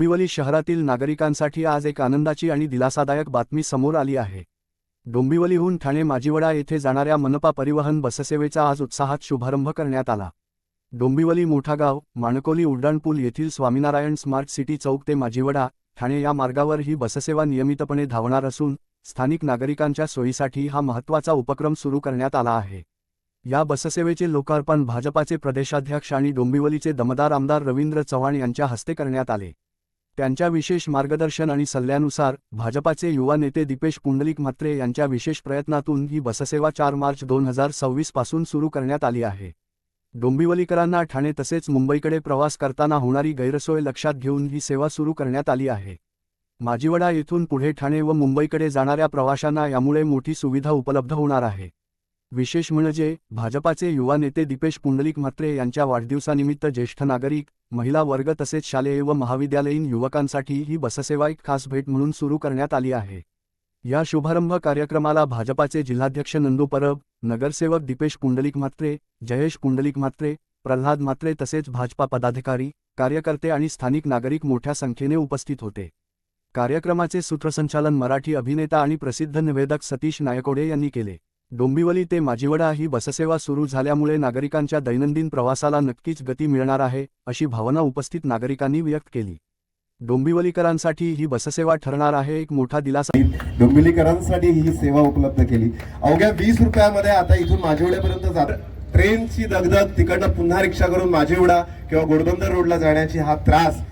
डोंबिवली शहरातील नागरिकांसाठी आज एक आनंदाची आणि दिलासादायक बातमी समोर आली आहे। डोंबिवलीहून ठाणे माजिवडा येथे जाणाऱ्या मनपा परिवहन बससेवेचा आज उत्साहात शुभारंभ करण्यात आला। डोंबिवली मोठागाव माणकोली उड्डाणपूल येथील स्वामीनारायण स्मार्ट सिटी चौक ते माजिवडा ठाणे या मार्गावर ही बससेवा नियमितपणे धावणार असून स्थानिक नागरिकांच्या सोयीसाठी हा महत्त्वाचा उपक्रम सुरू करण्यात आला आहे। या बससेवेचे लोकार्पण भाजपाचे प्रदेशाध्यक्ष आणि डोंबिवलीचे दमदार आमदार रवींद्र चव्हाण यांच्या हस्ते करण्यात आले। त्यांच्या विशेष मार्गदर्शन आणि सल्ल्यानुसार भाजपाचे युवा नेते दीपेश पुंडलिक म्हात्रे यांच्या विशेष प्रयत्नातून ही बससेवा 4 मार्च 2026 पासून सुरू करण्यात आली आहे। डोंबिवलीकरांना ठाणे तसेच मुंबईकडे प्रवास करताना होणारी गैरसोय लक्षात घेऊन ही सेवा सुरू करण्यात आली आहे। माजिवडा येथून पुढे ठाणे व मुंबईकडे जाणाऱ्या प्रवाशांना यामुळे मोठी सुविधा उपलब्ध होणार आहे। विशेष म्हणजे भाजपाचे युवा नेते दीपेश पुंडलिक म्हात्रे यांच्या वाढदिवसानिमित्त ज्येष्ठ नागरिक, महिला वर्ग तसेच शालेय व महाविद्यालयीन युवकांसाठी ही बससेवा एक खास भेट म्हणून सुरू करण्यात आली आहे। या शुभारंभ कार्यक्रमाला भाजपाचे जिल्हाध्यक्ष नंदू परब, नगरसेवक दीपेश पुंडलिक म्हात्रे, जयेश पुंडलिक म्हात्रे, प्रल्हाद म्हात्रे तसेच भाजपा पदाधिकारी, कार्यकर्ते आणि स्थानिक नागरिक मोठ्या संख्येने उपस्थित होते। कार्यक्रमाचे सूत्रसंचालन मराठी अभिनेता आणि प्रसिद्ध निवेदक सतीश नायकोडे यांनी केले। डोंबिवली ते माजिवडा ही बससेवा सुरू झाल्यामुळे नागरिकांच्या दैनंदिन प्रवासाला नक्कीच गती मिळणार आहे, अशी भावना उपस्थित नागरिकांनी व्यक्त केली। डोंबिवलीकरांसाठी ही बससेवा ठरणार आहे एक मोठा दिलासा। डोंबिवलीकरांसाठी ही सेवा उपलब्ध केली। अवघ्या 20 रुपयामध्ये आता इथून माजिवड्यापर्यंत जात ट्रेनची दगदग, तिकडनं पुन्हा रिक्षा करून माजिवडा किंवा गोडबंदर रोडला जाण्याची हा त्रास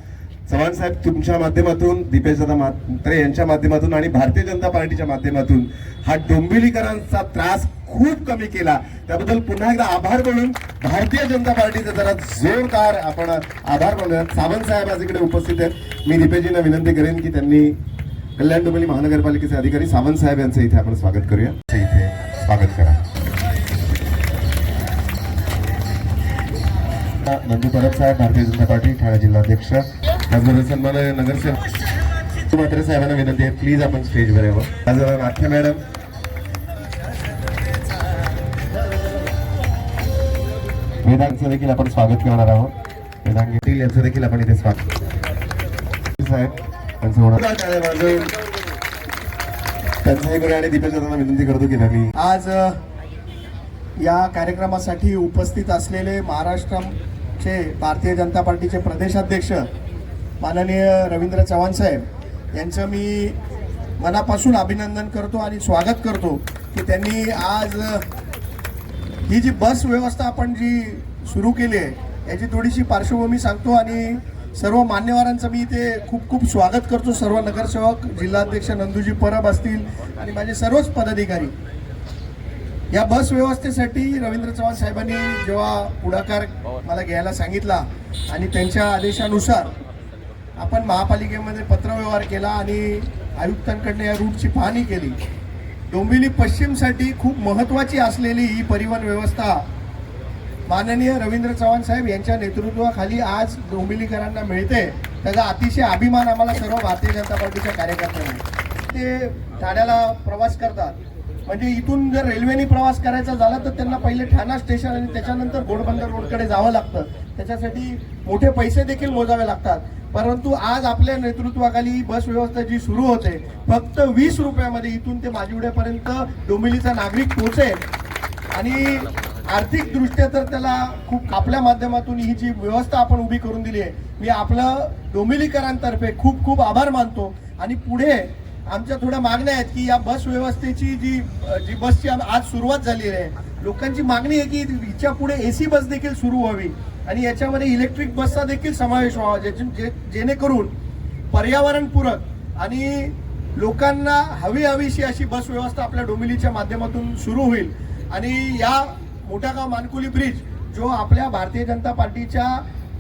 चव्हाण साहेब तुमच्या माध्यमातून, दीपेशदादा म्हात्रे यांच्या माध्यमातून आणि भारतीय जनता पार्टीच्या माध्यमातून हा डोंबिवलीकरांचा त्रास खूप कमी केला। त्याबद्दल पुन्हा एकदा आभार बोलून भारतीय जनता पार्टीचे जरा जोरदार आपण आभार बोलूया। सावंत साहेब आज इकडे उपस्थित आहेत। मी दीपेशजींना विनंती करेन की त्यांनी कल्याण डोंबिवली महानगरपालिकेचे अधिकारी सावंत साहेब यांचं इथे आपण स्वागत करूया। इथे स्वागत करा। नंदू परब साहेब, भारतीय जनता पार्टी ठाणे जिल्हाध्यक्ष, त्याचबरोबर सन्माननीय नगरसेवक म्हात्रे साहेबांना विनंती आहे प्लीज आपण स्टेजवर यावं। त्याचबरोबर नाथ्य मॅडम, वेदांचं देखील आपण स्वागत करणार आहोत। वेदांग येथील यांचं देखील आपण इथे स्वागत साहेब त्यांचं होणार त्यांचं हे करूया। आणि दीपेशदादांना विनंती करतो की मी आज या कार्यक्रमासाठी उपस्थित असलेले महाराष्ट्राचे भारतीय जनता पार्टीचे प्रदेशाध्यक्ष माननीय रवींद्र चव्हाण साहेब यांचं मी मनापासून अभिनंदन करतो आणि स्वागत करतो की त्यांनी आज ही जी बस व्यवस्था आपण जी सुरू केली आहे याची थोडीशी पार्श्वभूमी सांगतो आणि सर्व मान्यवरांचं मी इथे खूप खूप स्वागत करतो। सर्व नगरसेवक, जिल्हाध्यक्ष नंदूजी परब असतील आणि माझे सर्वच पदाधिकारी। या बस व्यवस्थेसाठी रवींद्र चव्हाण साहेबांनी जेव्हा पुढाकार मला घ्यायला सांगितला आणि त्यांच्या आदेशानुसार आपण महापालिकेमध्ये पत्रव्यवहार केला आणि आयुक्तांकडून या रूटची पाहणी केली। डोंबिवली पश्चिमसाठी खूप महत्त्वाची असलेली ही परिवहन व्यवस्था माननीय रवींद्र चव्हाण साहेब यांच्या नेतृत्वाखाली आज डोंबिवलीकरांना मिळते, त्याचा अतिशय अभिमान आम्हाला सर्व भारतीय जनता पार्टीच्या कार्यकर्त्यांना। ते ठाण्याला प्रवास करतात, म्हणजे इथून जर रेल्वेने प्रवास करायचा झाला तर त्यांना पहिले ठाणा स्टेशन आणि त्याच्यानंतर घोडबंदर रोडकडे जावं लागतं, त्याच्यासाठी मोठे पैसे देखील मोजावे लागतात। परंतु आज आपल्या नेतृत्वाखाली बस व्यवस्था जी सुरू होते फक्त 20 रुपयामध्ये इथून ते माजिवड्यापर्यंत डोंबिवलीचा नागरिक पोहोचेल आणि आर्थिक दृष्ट्या तर त्याला खूप आपल्या माध्यमातून ही जी व्यवस्था आपण उभी करून दिली आहे मी आपलं डोंबिवलीकरांतर्फे खूप खूप आभार मानतो। आणि पुढे आमच्या थोड्या मागण्या आहेत की या बस व्यवस्थेची जी बसची आज सुरुवात झाली आहे, लोकांची मागणी आहे की हिच्या पुढे AC बस देखील सुरू व्हावी आणि याच्यामध्ये इलेक्ट्रिक बसचा देखील समावेश व्हावा, जेणेकरून पर्यावरणपूरक आणि लोकांना हवीशी अशी बस व्यवस्था आपल्या डोंबिवलीच्या माध्यमातून सुरू होईल। आणि या मोठागाव मानकोली ब्रिज जो आपल्या भारतीय जनता पार्टीच्या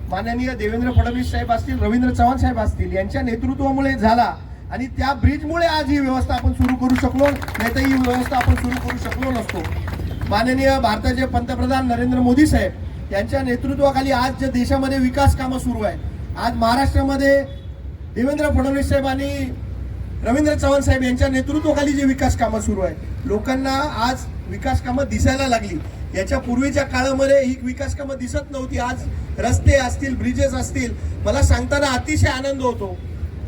माननीय देवेंद्र फडणवीस साहेब असतील, रवींद्र चव्हाण साहेब असतील यांच्या नेतृत्वामुळे झाला आणि त्या ब्रिजमुळे आज ही व्यवस्था आपण सुरू करू शकलो, नाही तर ही व्यवस्था आपण सुरू करू शकलो नसतो। माननीय भारताचे पंतप्रधान नरेंद्र मोदी साहेब यांच्या नेतृत्वाखाली आज ज्या देशामध्ये विकास कामं सुरू आहे, आज महाराष्ट्रामध्ये देवेंद्र फडणवीस साहेब आणि रवींद्र चव्हाण साहेब यांच्या नेतृत्वाखाली जे विकास कामं सुरू आहे, लोकांना आज विकास कामं दिसायला लागली। याच्या पूर्वीच्या काळामध्ये ही विकास कामं दिसत नव्हती, आज रस्ते असतील, ब्रिजेस असतील, मला सांगताना अतिशय आनंद होतो.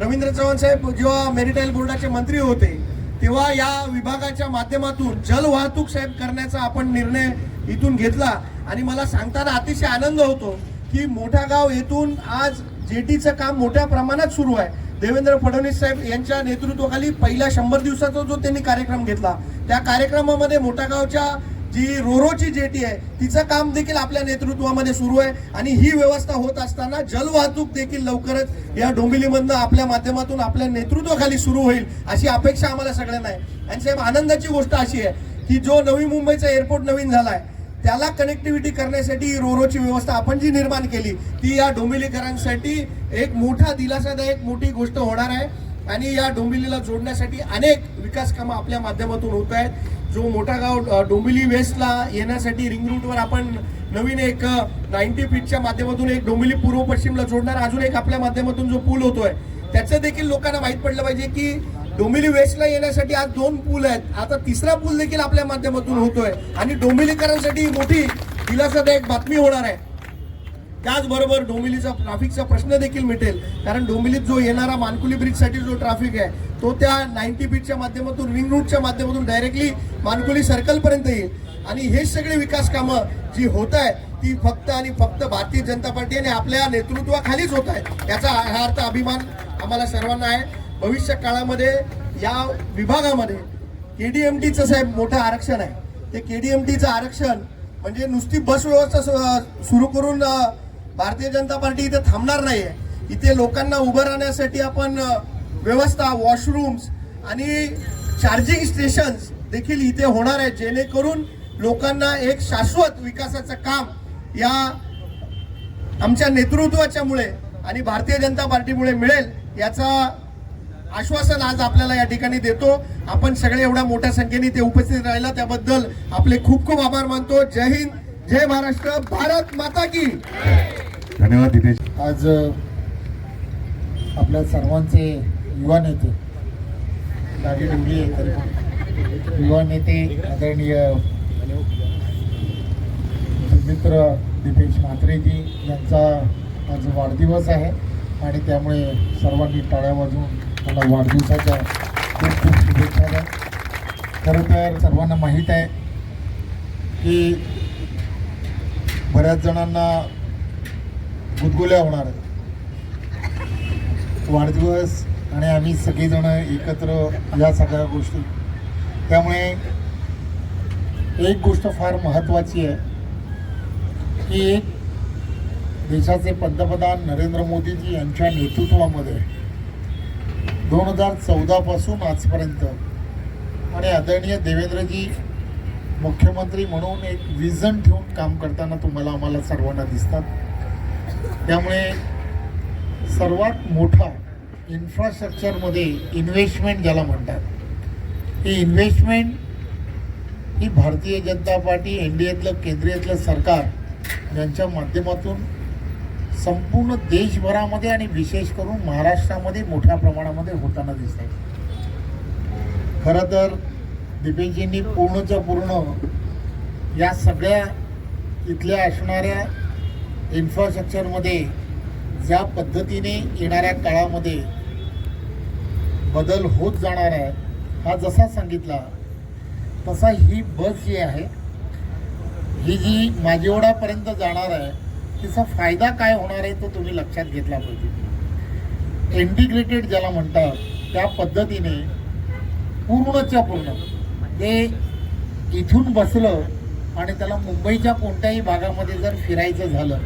रवींद्र चव्हाण साहेब जेव्हा मेरीटाईल बोर्डाचे मंत्री होते तेव्हा या विभागाच्या माध्यमातून जलवाहतूक साहेब करण्याचा आपण निर्णय इथून घेतला आणि मला सांगताना अतिशय आनंद होतो की मोठागाव येथून आज जेटीचं काम मोठ्या प्रमाणात सुरू आहे. देवेंद्र फडणवीस साहेब यांच्या नेतृत्वाखाली पहिल्या 100 दिवसाचा जो त्यांनी कार्यक्रम घेतला त्या कार्यक्रमामध्ये मोठागावच्या जी रोरोची जेटी आहे तिचं काम देखील आपल्या नेतृत्वामध्ये सुरू आहे आणि ही व्यवस्था होत असताना जलवाहतूक देखील लवकरच या डोंबिवलीमधनं आपल्या माध्यमातून आपल्या नेतृत्वाखाली सुरू होईल अशी अपेक्षा आम्हाला सगळ्यांना आहे. आणि साहेब आनंदाची गोष्ट अशी आहे की जो नवी मुंबईचा एअरपोर्ट नवीन झाला आहे त्याला कनेक्टिव्हिटी करण्यासाठी रोरोची व्यवस्था आपण जी निर्माण केली ती या डोंबिवलीकरांसाठी एक मोठा दिलासादायक मोठी गोष्ट होणार आहे आणि या डोंबिवलीला जोडण्यासाठी अनेक विकास कामं आपल्या माध्यमातून होत आहेत. जो मोठा गाव डोंबिवली वेस्टला येण्यासाठी रिंग रूटवर आपण नवीन एक 90 फीटच्या माध्यमातून एक डोंबिवली पूर्व पश्चिमला जोडणार अजून एक आपल्या माध्यमातून जो पूल होतोय त्याचं देखील लोकांना माहीत पडलं पाहिजे की डोंबिवली वेस्टला येण्यासाठी आज 2 पूल आहेत, आता 3रा पूल देखील आपल्या माध्यमातून होतोय आणि डोंबिवलीकरांसाठी मोठी दिलासादायक बातमी होणार आहे. त्याचबरोबर डोंबिवलीचा ट्रॅफिकचा प्रश्न देखील मिटेल कारण डोंबिवलीत जो येणारा मानकुली ब्रिजसाठी जो ट्रॅफिक आहे तो त्या 90 फीटच्या माध्यमातून रिंग रूटच्या माध्यमातून डायरेक्टली मानकुली सर्कलपर्यंत येईल आणि हे सगळे विकास कामं जी होत आहेत ती फक्त आणि फक्त भारतीय जनता पार्टी आणि आपल्या नेतृत्वाखालीच होत आहे याचा हा अर्थ अभिमान आम्हाला सर्वांना आहे. भविष्य काळामध्ये या विभागामध्ये KDMTचं साहेब मोठं आरक्षण आहे. ते KDMTचं आरक्षण म्हणजे नुसती बस व्यवस्था सुरू करून भारतीय जनता पार्टी इथे थांबणार नाहीये. इथे लोकांना उभं राहण्यासाठी आपण व्यवस्था, वॉशरूम्स आणि चार्जिंग स्टेशन्स देखील इथे होणार आहेत जेणेकरून लोकांना एक शाश्वत विकासाचं काम या आमच्या नेतृत्वाच्या मुळे आणि भारतीय जनता पार्टीमुळे मिळेल याचा आश्वासन आज आपल्याला या ठिकाणी देतो. आपण सगळे एवढ्या मोठ्या संख्येने ते उपस्थित राहिला त्याबद्दल आपले खूप खूप आभार मानतो. जय हिंद, जय महाराष्ट्र, भारत माता की. धन्यवाद दिनेश. आज आपल्या सर्वांचे युवा नेते दाजी डोंगरे युवा नेते आदरणीय मित्र दीपेश म्हात्रेजी यांचा आज वाढदिवस आहे आणि त्यामुळे सर्वांनी टाळ्या वाजवून मला वाढदिवसाच्या खूप खूप शुभेच्छा द्या. खरं तर सर्वांना माहीत आहे की बऱ्याच जणांना गुदगुल्या होणार आहेत. वाढदिवस आणि आम्ही सगळेजण एकत्र या सगळ्या गोष्टी त्यामुळे एक गोष्ट फार महत्त्वाची आहे की एक देशाचे पंतप्रधान नरेंद्र मोदीजी यांच्या नेतृत्वामध्ये 2014 पासून आजपर्यंत आणि आदरणीय देवेंद्रजी मुख्यमंत्री म्हणून एक विजन ठेवून काम करताना तुम्हाला आम्हाला सर्वांना दिसतात. त्यामुळे सर्वात मोठा इन्फ्रास्ट्रक्चरमध्ये इन्व्हेस्टमेंट ज्याला म्हणतात ही इन्व्हेस्टमेंट ही भारतीय जनता पार्टी NDAतलं केंद्रीयातलं सरकार यांच्या माध्यमातून संपूर्ण देशभरामध्ये आणि विशेष करून महाराष्ट्रामध्ये मोठ्या प्रमाणामध्ये होताना दिसतात. खरं तर दीपेशजींनी पूर्णच्या पूर्ण या सगळ्या इथल्या असणाऱ्या इन्फ्रास्ट्रक्चरमध्ये ज्या पद्धतीने येणाऱ्या काळामध्ये बदल होत जाणार आहे हा जसा सांगितला तसा ही बस जी आहे ही जी माजिवडापर्यंत जाणार आहे तिचा फायदा काय होणार आहे तो तुम्ही लक्षात घेतला पाहिजे. इंटिग्रेटेड ज्याला म्हणतात त्या पद्धतीने पूर्णच्या पूर्ण ते इथून बसलं आणि त्याला मुंबईच्या कोणत्याही भागामध्ये जर फिरायचं झालं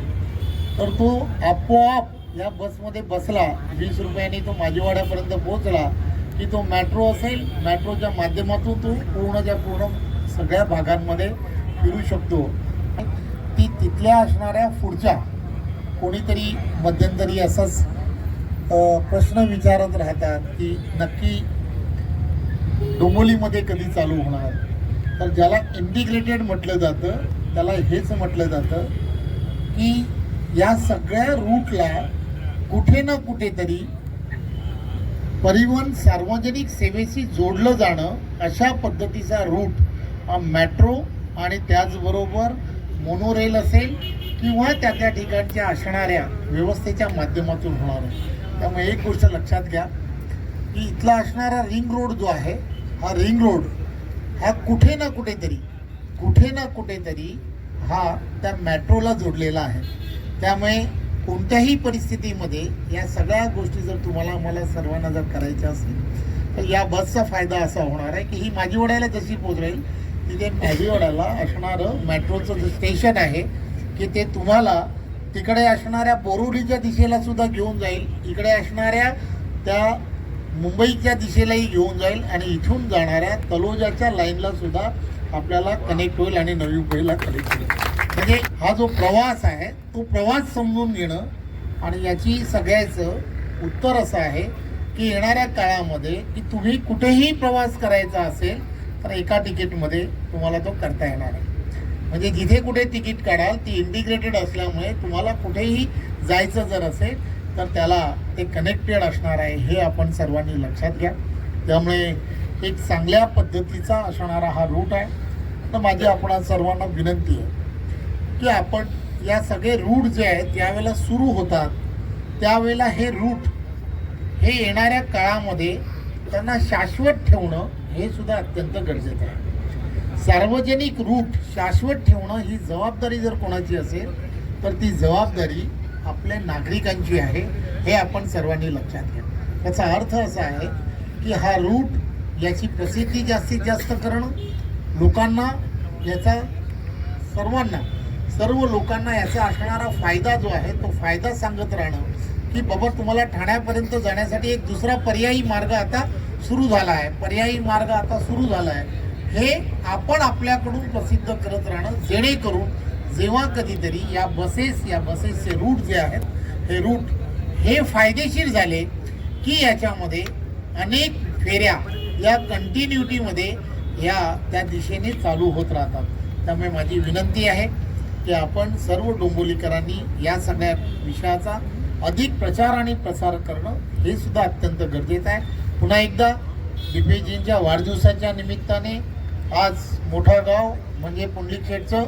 तर तो आपोआप या बसमध्ये बसला 20 रुपयांनी तो माजिवाड्यापर्यंत पोहोचला की तो मेट्रो असेल, मेट्रोच्या माध्यमातून तो पूर्णच्या पूर्ण सगळ्या भागांमध्ये फिरू शकतो. ती तिथल्या असणाऱ्या पुढच्या कोणीतरी मध्यंतरी असाच प्रश्न विचारत राहतात की नक्की डोंबिवलीमध्ये कधी चालू होणार. तर ज्याला इंटिग्रेटेड म्हटलं जातं त्याला हेच म्हटलं जातं की या सगळ्या रूटला कुठे ना कुठेतरी परिवहन सार्वजनिक सेवेशी जोडलं जाणं अशा पद्धतीचा रूट हा मेट्रो आणि त्याचबरोबर मोनोरेल असेल किंवा त्या ठिकाणच्या असणाऱ्या व्यवस्थेच्या माध्यमातून होणार आहे. त्यामुळे एक गोष्ट लक्षात घ्या की इथला असणारा रिंग रोड जो आहे, हा रिंग रोड हा कुठे ना कुठेतरी हा त्या मेट्रोला जोडलेला आहे. त्यामुळे कोणत्याही परिस्थितीमध्ये या सगळ्या गोष्टी जर तुम्हाला मला सर्वांना जर करायच्या असतील तर या बसचा फायदा असा होणार आहे की ही माजिवड्याला जशी पोहोचेल तिथे माजिवड्याला असणारं मेट्रोचं जे स्टेशन आहे की ते तुम्हाला तिकडे असणाऱ्या बोरिवलीच्या दिशेला सुद्धा घेऊन जाईल, इकडे असणाऱ्या त्या मुंबईच्या दिशेलाही घेऊन जाईल आणि इथून जाणाऱ्या तलोजाच्या लाईनला सुद्धा आपल्याला कनेक्ट होईल आणि नवी मुंबईला कनेक्ट होईल. म्हणजे हा जो प्रवास आहे तो प्रवास समजून घेणं आणि याची सगळ्याचं उत्तर असं आहे की येणाऱ्या काळामध्ये की तुम्ही कुठेही प्रवास करायचा असेल तर एका तिकीटमध्ये तुम्हाला तो करता येणार आहे. म्हणजे जिथे कुठे तिकीट काढाल ती इंटिग्रेटेड असल्यामुळे तुम्हाला कुठेही जायचं जर असेल तर त्याला ते कनेक्टेड असणार आहे, हे आपण सर्वांनी लक्षात घ्या. त्यामुळे एक चांगल्या पद्धतीचा असणारा हा रूट आहे. तर माझी आपणा सर्वांना विनंती आहे की आपण या सगळे रूट जे आहेत यावेळेला सुरू होतात त्यावेळेला हे रूट हे येणाऱ्या काळामध्ये त्यांना शाश्वत ठेवणं हे सुद्धा अत्यंत गरजेचं आहे. सार्वजनिक रूट शाश्वत ठेवणं ही जबाबदारी जर कोणाची असेल तर ती जबाबदारी आपल्या नागरिकांची आहे, हे आपण सर्वांनी लक्षात घ्या. त्याचा अर्थ असा आहे की हा रूट याची प्रसिद्धी जास्तीत जास्त करणं, लोकांना याचा सर्व लोकांना याचा असणारा फायदा जो आहे तो फायदा सांगत राहणं की बाबा तुम्हाला ठाण्यापर्यंत जाण्यासाठी एक दुसरा पर्यायी मार्ग आता सुरू झाला आहे, हे आपण आपल्याकडून प्रसिद्ध करत राहणं, जेणेकरून जेव्हा कधीतरी या बसेसचे रूट जे आहेत हे रूट हे फायदेशीर झाले की याच्यामध्ये अनेक फेऱ्या या कंटिन्युटीमध्ये या त्या दिशेने चालू होत राहतात. त्यामुळे माझी विनंती आहे की आपण सर्व डोंबिवलीकरांनी या सगळ्या विषयाचा अधिक प्रचार आणि प्रसार करणं हे सुद्धा अत्यंत गरजेचं आहे. पुन्हा एकदा दिपेशजींच्या वाढदिवसाच्या निमित्ताने आज मोठा गाव म्हणजे पुंडलिकशेठचं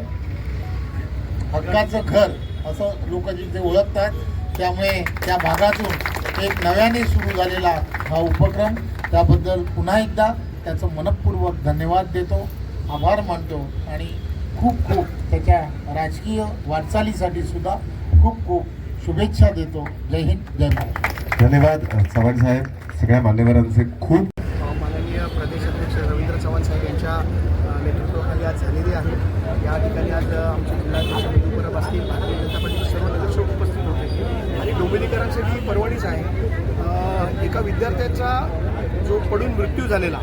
हक्काचं घर असं लोक जिथे ओळखतात, त्यामुळे त्या भागातून एक नव्याने सुरू झालेला हा उपक्रम, त्याबद्दल पुन्हा एकदा त्याचं मनपूर्वक धन्यवाद देतो, आभार मानतो आणि खूप त्याच्या राजकीय वाटचालीसाठी सुद्धा खूप शुभेच्छा देतो. जय हिंद, जय महाराष्ट्र. धन्यवाद चव्हाण साहेब, सगळ्या मान्यवरांचे खूप. माननीय प्रदेशाध्यक्ष रवींद्र चव्हाण साहेब यांच्या नेतृत्वाखाली आज झालेली आहे. या ठिकाणी आज आमचे जिल्हाध्यक्ष नितीन परब असतील, भारतीय जनता पार्टीचे सर्व नगरसेवक उपस्थित होते आणि डोंबिवलीकरांसाठी पर्वणीच आहे. एका विद्यार्थ्याचा जो पडून मृत्यू झालेला,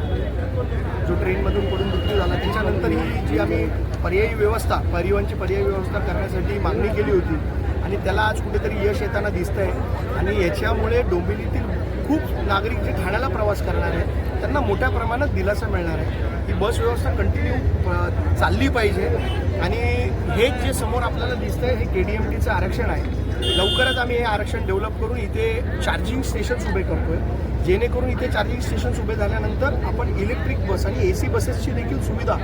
जो ट्रेनमधून पडून मृत्यू झाला, त्याच्यानंतर ही जी आम्ही परिवहनची पर्यायी व्यवस्था करण्यासाठी मागणी केली होती आणि त्याला आज कुठेतरी यश येताना दिसतंय आणि याच्यामुळे डोंबिवलीतील खूप नागरिक जे ठाण्याला प्रवास करणार आहेत त्यांना मोठ्या प्रमाणात दिलासा मिळणार आहे. ही बस व्यवस्था कंटिन्यू चालली पाहिजे आणि हे जे समोर आपल्याला दिसतंय हे KDMTचं आरक्षण आहे. लवकरच आम्ही हे आरक्षण डेव्हलप करून इथे चार्जिंग स्टेशन्स उभे करतोय, जेणेकरून इथे चार्जिंग स्टेशन्स उभे झाल्यानंतर आपण इलेक्ट्रिक बस आणि AC बसेसची देखील सुविधा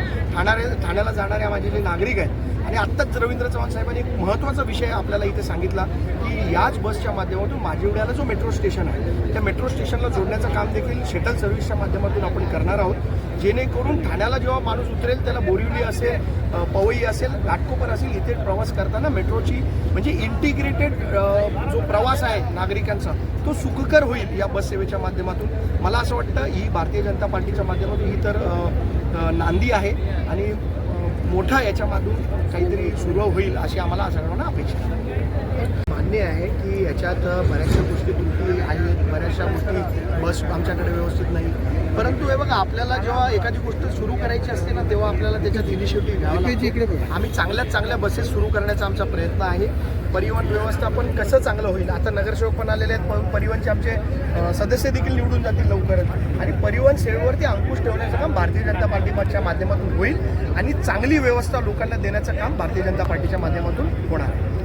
ठाण्याला जाणाऱ्या माझे जे नागरिक आहेत. आणि आत्ताच रवींद्र चव्हाण साहेबांनी एक महत्त्वाचा विषय आपल्याला इथे सांगितला की याच बसच्या माध्यमातून माजिवड्याला जो मेट्रो स्टेशन आहे त्या मेट्रो स्टेशनला जोडण्याचं काम देखील शटल सर्व्हिसच्या माध्यमातून आपण करणार आहोत, जेणेकरून ठाण्याला जेव्हा माणूस उतरेल त्याला बोरिवली असेल, पवई असेल, घाटकोपर असेल, इथे प्रवास करताना मेट्रोची म्हणजे इंटिग्रेटेड जो प्रवास आहे नागरिकांचा तो सुखकर होईल या बस सेवेच्या माध्यमातून. मला असं वाटतं ही भारतीय जनता पार्टीच्या माध्यमातून ही तर नांदी आहे आणि मोठा याच्यामधून काहीतरी सुरू होईल अशी आम्हाला सर्वांना अपेक्षा आहे. मान्य आहे की याच्यात बऱ्याचशा गोष्टी त्रुटी आहेत, बऱ्याचशा गोष्टी बस आमच्याकडे व्यवस्थित नाही, परंतु हे बघा आपल्याला जेव्हा एखादी गोष्ट सुरू करायची असते ना तेव्हा आपल्याला त्याच्यात इनिशिएटिव्ह घ्यावं लागतं. आम्ही चांगल्यात चांगल्या बसेस सुरू करण्याचा आमचा प्रयत्न आहे. परिवहन व्यवस्थापन कसं चांगलं होईल, आता नगरसेवक पण आलेले आहेत, परिवहनचे आमचे सदस्य देखील निवडून जातील लवकरच आणि परिवहन सेवेवरती अंकुश ठेवण्याचं काम भारतीय जनता पार्टीच्या माध्यमातून होईल आणि चांगली व्यवस्था लोकांना देण्याचं काम भारतीय जनता पार्टीच्या माध्यमातून होणार आहे.